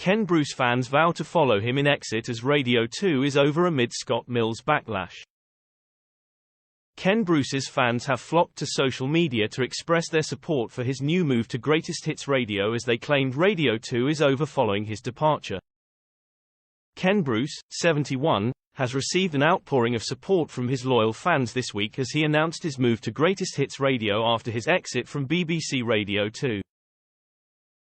Ken Bruce fans vow to follow him in exit as Radio 2 is over amid Scott Mills' backlash. Ken Bruce's fans have flocked to social media to express their support for his new move to Greatest Hits Radio as they claimed Radio 2 is over following his departure. Ken Bruce, 71, has received an outpouring of support from his loyal fans this week as he announced his move to Greatest Hits Radio after his exit from BBC Radio 2.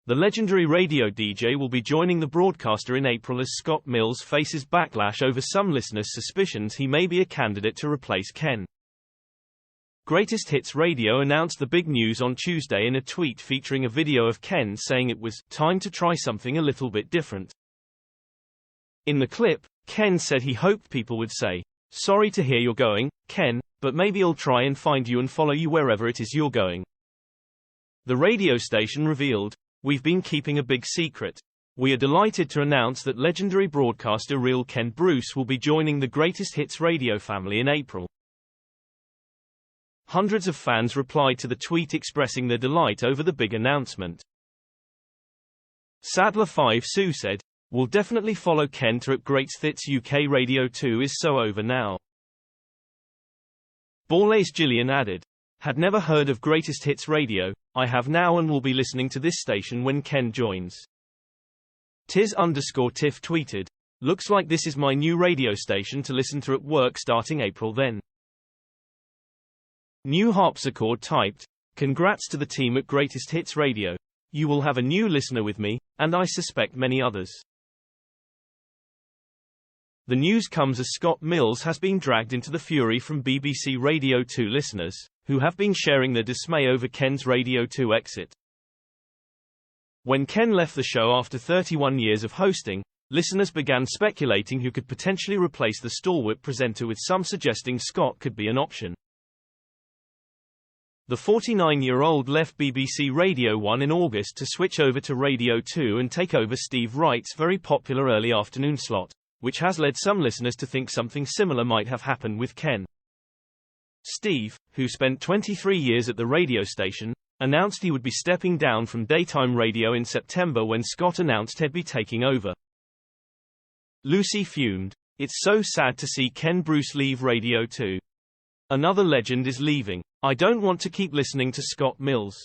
The legendary radio DJ will be joining the broadcaster in April as Scott Mills faces backlash over some listeners' suspicions he may be a candidate to replace Ken. Greatest Hits Radio announced the big news on Tuesday in a tweet featuring a video of Ken saying it was time to try something a little bit different. In the clip, Ken said he hoped people would say, "Sorry to hear you're going, Ken, but maybe I'll try and find you and follow you wherever it is you're going." The radio station revealed, "We've been keeping a big secret. We are delighted to announce that legendary broadcaster real Ken Bruce will be joining the Greatest Hits Radio family in April." Hundreds of fans replied to the tweet expressing their delight over the big announcement. Sadler foIIow said, "We'll definitely follow Ken to at Greatest Hits UK Radio 2 is so over now." Ballet's Gillian added, "Had never heard of Greatest Hits Radio, I have now and will be listening to this station when Ken joins." Tiz_Tiff tweeted, "Looks like this is my new radio station to listen to at work starting April then." New Harpsichord typed, "Congrats to the team at Greatest Hits Radio. You will have a new listener with me, and I suspect many others." The news comes as Scott Mills has been dragged into the fury from BBC Radio 2 listeners, who have been sharing their dismay over Ken's Radio 2 exit. When Ken left the show after 31 years of hosting, listeners began speculating who could potentially replace the stalwart presenter, with some suggesting Scott could be an option. The 49-year-old left BBC Radio 1 in August to switch over to Radio 2 and take over Steve Wright's very popular early afternoon slot, which has led some listeners to think something similar might have happened with Ken. Steve, who spent 23 years at the radio station, announced he would be stepping down from daytime radio in September when Scott announced he'd be taking over. Lucy fumed, "It's so sad to see Ken Bruce leave Radio 2. Another legend is leaving. I don't want to keep listening to Scott Mills."